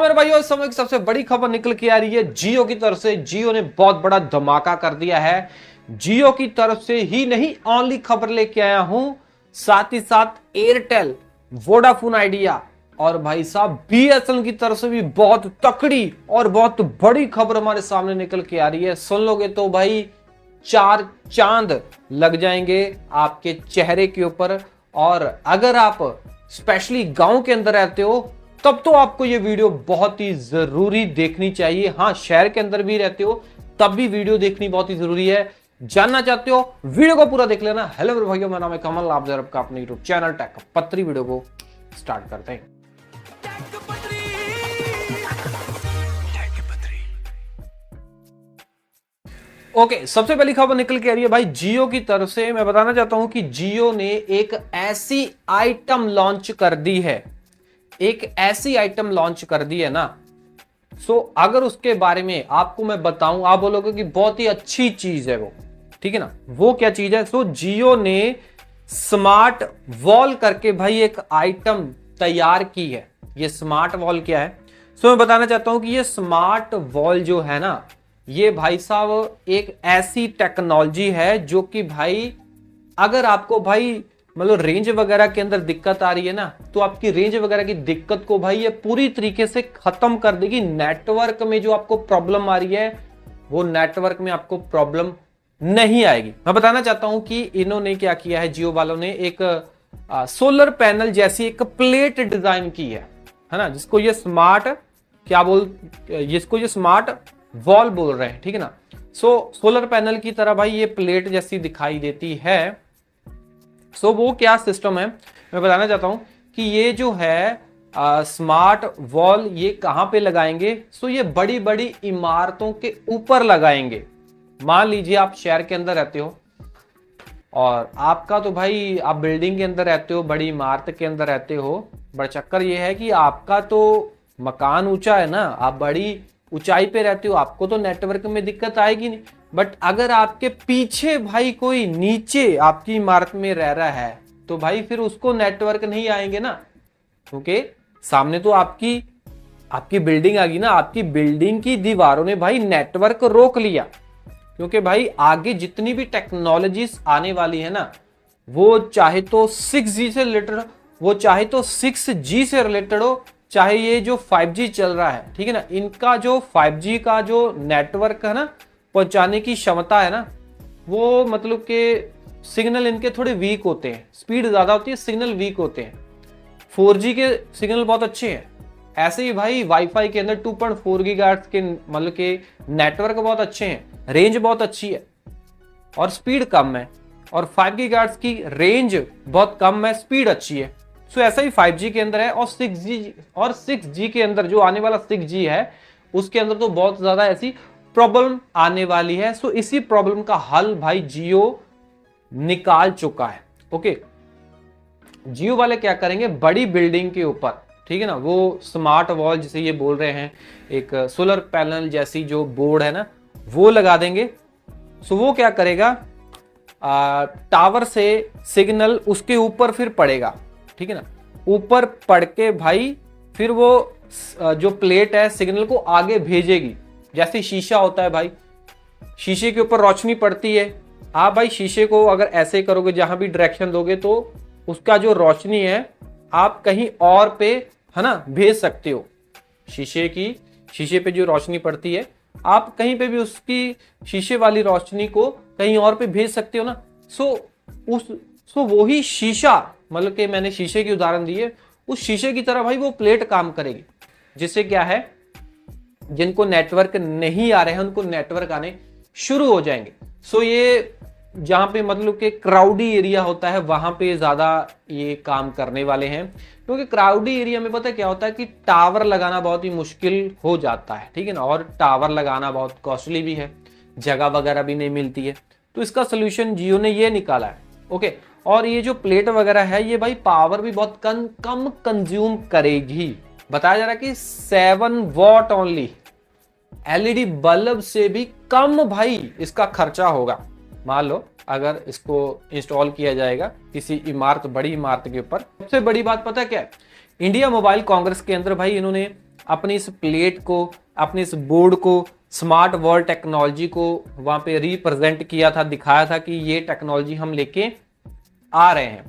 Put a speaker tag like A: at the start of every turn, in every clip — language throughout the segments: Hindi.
A: मेरे भाइयों, इस समय की सबसे बड़ी खबर निकल के आ रही है जियो की तरफ से। जियो ने बहुत बड़ा धमाका कर दिया है। जियो की तरफ से ही नहीं ओनली खबर लेके आया हूं, साथ ही साथ एयरटेल, वोडाफोन आइडिया और भाई साहब बीएसएनएल की तरफ से भी बहुत तकड़ी और बहुत बड़ी खबर हमारे सामने निकल के आ रही है। सुन लोगे तो भाई चार चांद लग जाएंगे आपके चेहरे के ऊपर। और अगर आप स्पेशली गांव के अंदर रहते हो तब तो आपको ये वीडियो बहुत ही जरूरी देखनी चाहिए। हाँ, शहर के अंदर भी रहते हो तब भी वीडियो देखनी बहुत ही जरूरी है। जानना चाहते हो वीडियो को पूरा देख लेना। हेलो मेरे भाइयों, मेरा नाम है कमल, आप जरा आपका अपने यूट्यूब चैनल टेक पत्री वीडियो को स्टार्ट करते हैं। ओके, सबसे पहली खबर निकल के आ रही है भाई जियो की तरफ से। मैं बताना चाहता हूं कि जियो ने एक ऐसी आइटम लॉन्च कर दी है, एक ऐसी आइटम लॉन्च कर दी है ना। सो अगर उसके बारे में आपको मैं बताऊं, आप बोलोगे कि बहुत ही अच्छी चीज है वो, ठीक है ना। वो क्या चीज है? सो जियो ने स्मार्ट वॉल करके भाई एक आइटम तैयार की है। ये स्मार्ट वॉल क्या है? सो मैं बताना चाहता हूं कि ये स्मार्ट वॉल जो है ना, ये भाई साहब एक ऐसी टेक्नोलॉजी है जो कि भाई अगर आपको भाई मतलब रेंज वगैरह के अंदर दिक्कत आ रही है ना, तो आपकी रेंज वगैरह की दिक्कत को भाई ये पूरी तरीके से खत्म कर देगी। नेटवर्क में जो आपको प्रॉब्लम आ रही है वो नेटवर्क में आपको प्रॉब्लम नहीं आएगी। मैं बताना चाहता हूं कि इन्होंने क्या किया है, जियो वालों ने एक सोलर पैनल जैसी एक प्लेट डिजाइन की है ना, जिसको ये स्मार्ट जिसको ये स्मार्ट वॉल बोल रहे हैं, ठीक है ना। सो सोलर पैनल की तरह भाई ये प्लेट जैसी दिखाई देती है। सो वो क्या सिस्टम है मैं बताना चाहता हूं कि ये जो है स्मार्ट वॉल ये कहां पे लगाएंगे? सो ये बड़ी बड़ी इमारतों के ऊपर लगाएंगे। मान लीजिए आप शहर के अंदर रहते हो और आपका तो भाई आप बिल्डिंग के अंदर रहते हो, बड़ी इमारत के अंदर रहते हो, बड़ा चक्कर ये है कि आपका तो मकान ऊंचा है ना, आप बड़ी ऊंचाई पे रहते हो, आपको तो नेटवर्क में दिक्कत आएगी नहीं। बट अगर आपके पीछे भाई कोई नीचे आपकी इमारत में रह रहा है तो भाई फिर उसको नेटवर्क नहीं आएंगे ना, क्योंकि सामने तो आपकी बिल्डिंग आ गई ना। आपकी बिल्डिंग की दीवारों ने भाई नेटवर्क रोक लिया, क्योंकि भाई आगे जितनी भी टेक्नोलॉजीज आने वाली है ना, वो चाहे तो 6G से रिलेटेड, वो चाहे तो 6G से रिलेटेड हो, चाहे ये जो 5G चल रहा है, ठीक है ना, इनका जो 5G का जो नेटवर्क है ना, पहुंचाने की क्षमता है ना, वो मतलब के सिग्नल इनके थोड़े वीक होते हैं, स्पीड ज्यादा होती है, सिग्नल वीक होते हैं। 4G के सिग्नल बहुत अच्छे हैं। ऐसे ही भाई वाईफाई के अंदर 2.4 गीगाहर्ट्ज के मतलब के नेटवर्क बहुत अच्छे हैं, रेंज बहुत अच्छी है और स्पीड कम है। और 5 गीगाहर्ट्ज की रेंज बहुत कम है, स्पीड अच्छी है। सो ऐसा ही 5G के अंदर है। और 6G के अंदर जो आने वाला 6G है उसके अंदर तो बहुत ज्यादा ऐसी प्रॉब्लम आने वाली है। सो इसी प्रॉब्लम का हल भाई जियो निकाल चुका है। ओके, जियो वाले क्या करेंगे, बड़ी बिल्डिंग के ऊपर, ठीक है ना, वो स्मार्ट वॉल जिसे ये बोल रहे हैं, एक सोलर पैनल जैसी जो बोर्ड है ना, वो लगा देंगे। सो वो क्या करेगा, टावर से सिग्नल उसके ऊपर फिर पड़ेगा, ठीक है ना, ऊपर पड़ के भाई फिर वो जो प्लेट है सिग्नल को आगे भेजेगी। जैसे शीशा होता है भाई, शीशे के ऊपर रोशनी पड़ती है, आप भाई शीशे को अगर ऐसे करोगे, जहां भी डायरेक्शन दोगे तो उसका जो रोशनी है आप कहीं और पे है ना भेज सकते हो। शीशे पे जो रोशनी पड़ती है आप कहीं पे भी उसकी शीशे वाली रोशनी को कहीं और पे भेज सकते हो ना। सो वही शीशा, मतलब कि मैंने शीशे की उदाहरण दी है, उस शीशे की तरह भाई वो प्लेट काम करेगी, जिससे क्या है, जिनको नेटवर्क नहीं आ रहे हैं उनको नेटवर्क आने शुरू हो जाएंगे। सो ये जहां पे मतलब कि क्राउडी एरिया होता है वहां पे ज्यादा ये काम करने वाले हैं, क्योंकि क्राउडी एरिया में पता है क्या होता है कि टावर लगाना बहुत ही मुश्किल हो जाता है, ठीक है ना, और टावर लगाना बहुत कॉस्टली भी है, जगह वगैरह भी नहीं मिलती है। तो इसका सोल्यूशन जियो ने ये निकाला है। ओके, और ये जो प्लेट वगैरह है ये भाई पावर भी बहुत कम कंज्यूम करेगी। बताया जा रहा है कि 7 वॉट ओनली, एलईडी बल्ब से भी कम भाई इसका खर्चा होगा। मान लो अगर इसको इंस्टॉल किया जाएगा किसी बड़ी इमारत के ऊपर। सबसे बड़ी बात पता क्या है, इंडिया मोबाइल कांग्रेस के अंदर भाई इन्होंने अपनी इस प्लेट को, अपने इस बोर्ड को, स्मार्ट वर्ल्ड टेक्नोलॉजी को वहां पे रिप्रेजेंट किया था, दिखाया था कि ये टेक्नोलॉजी हम लेके आ रहे हैं।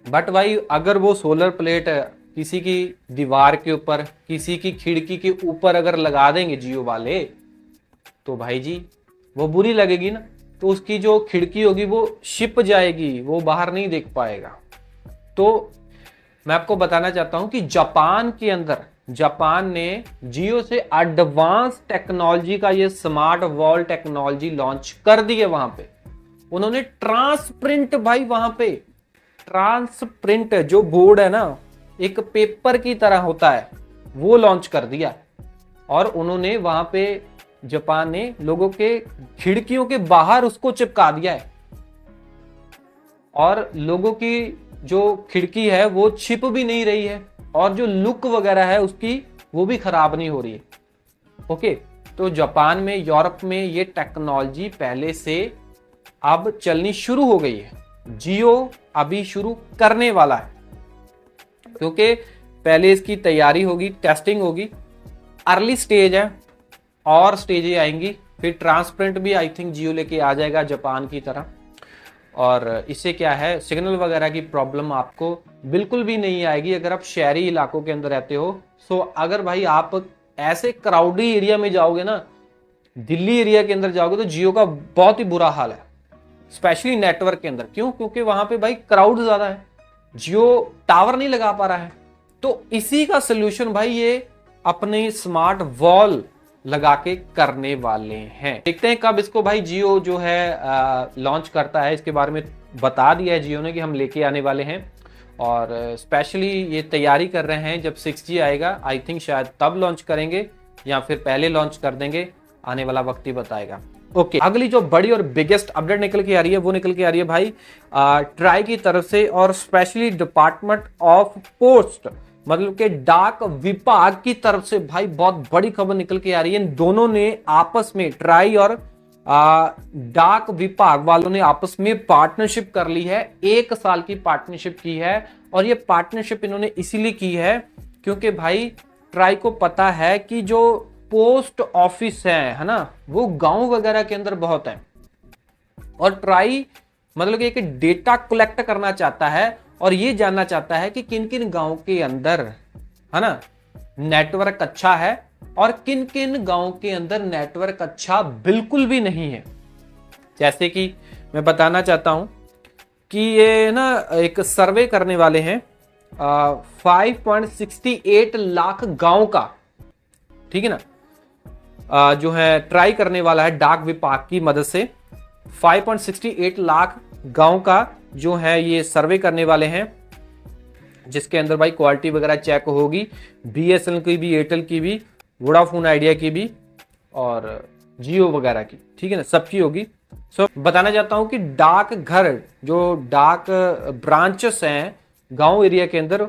A: बट भाई अगर वो सोलर प्लेट किसी की दीवार के ऊपर, किसी की खिड़की के ऊपर अगर लगा देंगे जियो वाले, तो भाई जी वो बुरी लगेगी ना, तो उसकी जो खिड़की होगी वो छिप जाएगी, वो बाहर नहीं देख पाएगा। तो मैं आपको बताना चाहता हूं कि जापान के अंदर, जापान ने जियो से एडवांस टेक्नोलॉजी का ये स्मार्ट वॉल टेक्नोलॉजी लॉन्च कर दी है। वहां पे उन्होंने ट्रांसप्रिंट, भाई वहां पे ट्रांसप्रिंट जो बोर्ड है ना, एक पेपर की तरह होता है, वो लॉन्च कर दिया। और उन्होंने वहां पे, जापान ने लोगों के खिड़कियों के बाहर उसको चिपका दिया है, और लोगों की जो खिड़की है वो छिप भी नहीं रही है, और जो लुक वगैरह है उसकी वो भी खराब नहीं हो रही है। ओके, तो जापान में, यूरोप में ये टेक्नोलॉजी पहले से अब चलनी शुरू हो गई है। जियो अभी शुरू करने वाला है, क्योंकि पहले इसकी तैयारी होगी, टेस्टिंग होगी, अर्ली स्टेज है, और स्टेजें आएंगी, फिर ट्रांसपेरेंट भी आई थिंक जियो लेके आ जाएगा जापान की तरह। और इससे क्या है, सिग्नल वगैरह की प्रॉब्लम आपको बिल्कुल भी नहीं आएगी अगर आप शहरी इलाकों के अंदर रहते हो। सो अगर भाई आप ऐसे क्राउडी एरिया में जाओगे ना, दिल्ली एरिया के अंदर जाओगे, तो जियो का बहुत ही बुरा हाल है, स्पेशली नेटवर्क के अंदर। क्यों? क्योंकि वहां पे भाई क्राउड ज्यादा है, जियो टावर नहीं लगा पा रहा है। तो इसी का सोल्यूशन भाई ये अपने स्मार्ट वॉल लगा के करने वाले हैं। देखते हैं कब इसको भाई जियो जो है लॉन्च करता है। इसके बारे में बता दिया है जियो ने कि हम लेके आने वाले हैं, और स्पेशली ये तैयारी कर रहे हैं, जब 6G आएगा आई थिंक शायद तब लॉन्च करेंगे, या फिर पहले लॉन्च कर देंगे, आने वाला वक्त ही बताएगा। ओके, अगली जो बड़ी और बिगेस्ट अपडेट निकल के आ रही है, वो निकल के आ रही है भाई ट्राई की तरफ से, और स्पेशली डिपार्टमेंट ऑफ पोस्ट, मतलब के डाक विभाग की तरफ से भाई बहुत बड़ी खबर निकल के आ रही है। इन दोनों ने आपस में, ट्राई और डाक विभाग वालों ने आपस में पार्टनरशिप कर ली है, 1 साल की पार्टनरशिप की है। और ये पार्टनरशिप इन्होंने इसीलिए की है क्योंकि भाई ट्राई को पता है कि जो पोस्ट ऑफिस है ना, वो गांव वगैरह के अंदर बहुत है, और ट्राई मतलब कि एक डेटा कलेक्ट करना चाहता है, और ये जानना चाहता है कि किन किन गांव के अंदर, है ना, नेटवर्क अच्छा है, और किन किन गांव के अंदर नेटवर्क अच्छा बिल्कुल भी नहीं है। जैसे कि मैं बताना चाहता हूं कि ये ना एक सर्वे करने वाले हैं 5.68 लाख गांव का, ठीक है ना, जो है ट्राई करने वाला है डाक विभाग की मदद से। 5.68 लाख गांव का जो है ये सर्वे करने वाले हैं, जिसके अंदर भाई क्वालिटी वगैरह चेक होगी, बीएसएनएल की भी, एयरटेल की भी, वोडाफोन आइडिया की भी, और जियो वगैरह की, ठीक है ना, सबकी होगी। सो बताना चाहता हूं कि डाक घर, जो डाक ब्रांचेस हैं गांव एरिया के अंदर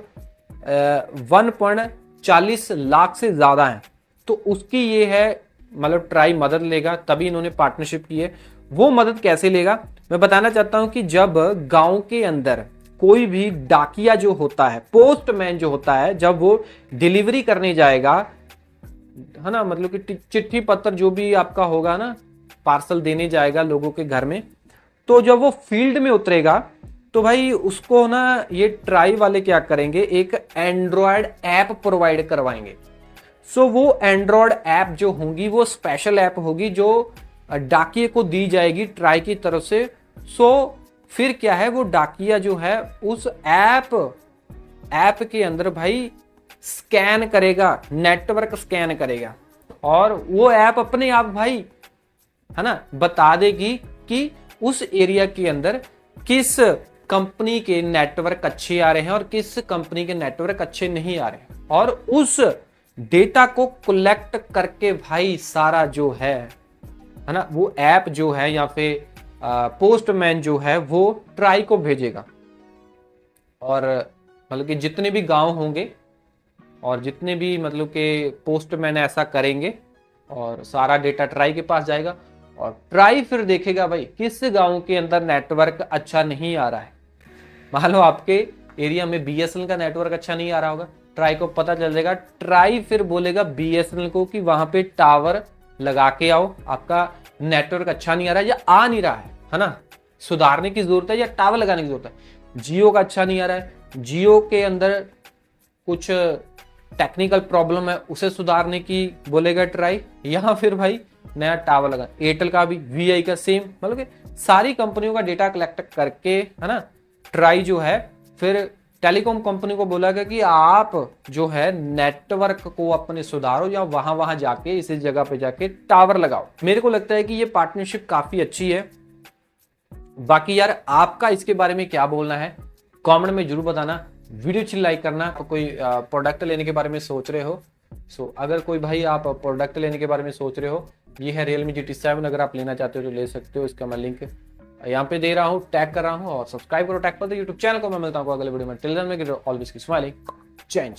A: 1.40 लाख से ज्यादा हैं, तो उसकी ये है, मतलब ट्राई मदद लेगा, तभी इन्होंने पार्टनरशिप की है। वो मदद कैसे लेगा मैं बताना चाहता हूं कि जब गांव के अंदर कोई भी डाकिया जो होता है, पोस्टमैन जो होता है, जब वो डिलीवरी करने जाएगा, है ना, मतलब कि चिट्ठी पत्र जो भी आपका होगा ना, पार्सल देने जाएगा लोगों के घर में, तो जब वो फील्ड में उतरेगा तो भाई उसको ना ये ट्राई वाले क्या करेंगे, एक एंड्रॉयड ऐप प्रोवाइड करवाएंगे। सो वो एंड्रॉयड ऐप जो होंगी वो स्पेशल ऐप होगी जो डाकिये को दी जाएगी ट्राई की तरफ से। सो फिर क्या है, वो डाकिया जो है उस ऐप के अंदर भाई स्कैन करेगा, नेटवर्क स्कैन करेगा, और वो ऐप अपने आप भाई, है ना, बता देगी कि उस एरिया के अंदर किस कंपनी के नेटवर्क अच्छे आ रहे हैं और किस कंपनी के नेटवर्क अच्छे नहीं आ रहे हैं। और उस डेटा को कलेक्ट करके भाई सारा जो है ना, वो ऐप जो है या फिर पोस्टमैन जो है वो ट्राई को भेजेगा, और मतलब कि जितने भी गांव होंगे और जितने भी मतलब कि पोस्टमैन ऐसा करेंगे, और सारा डेटा ट्राई के पास जाएगा, और ट्राई फिर देखेगा भाई किस गांव के अंदर नेटवर्क अच्छा नहीं आ रहा है। मान लो आपके एरिया में बीएसएनएल का नेटवर्क अच्छा नहीं आ रहा होगा, ट्राई को पता चल जाएगा, ट्राई फिर बोलेगा बीएसएनएल को कि वहां पे टावर लगा के आओ, आपका नेटवर्क अच्छा नहीं आ रहा है या आ नहीं रहा है ना, सुधारने की जरूरत है या टावर लगाने की जरूरत है। जियो का अच्छा नहीं आ रहा है, जियो के अंदर कुछ टेक्निकल प्रॉब्लम है, उसे सुधारने की बोलेगा ट्राई, या फिर भाई नया टावर लगा। एयरटेल का भी, वीआई का सेम, मतलब कि सारी कंपनियों का डेटा कलेक्ट करके है ना, ट्राई जो है फिर टेलीकॉम कंपनी को बोला गया कि आप जो है नेटवर्क को अपने सुधारो या वहां वहां जाके इस जगह पे जाके टावर लगाओ। मेरे को लगता है कि ये पार्टनरशिप काफी अच्छी है। बाकी यार आपका इसके बारे में क्या बोलना है कमेंट में जरूर बताना। वीडियो अच्छी लाइक करना। कोई प्रोडक्ट लेने के बारे में सोच रहे हो, अगर कोई भाई आप प्रोडक्ट लेने के बारे में सोच रहे हो, ये है Realme GT7, अगर आप लेना चाहते हो तो ले सकते हो। इसका मैं लिंक यहाँ पे दे रहा हूँ, टैग कर रहा हूँ, और सब्सक्राइब करो टैग पर यूट्यूब चैनल को। मैं मिलता हूँ अगले वीडियो में। Till then make it always keep smiling. जय हिंद।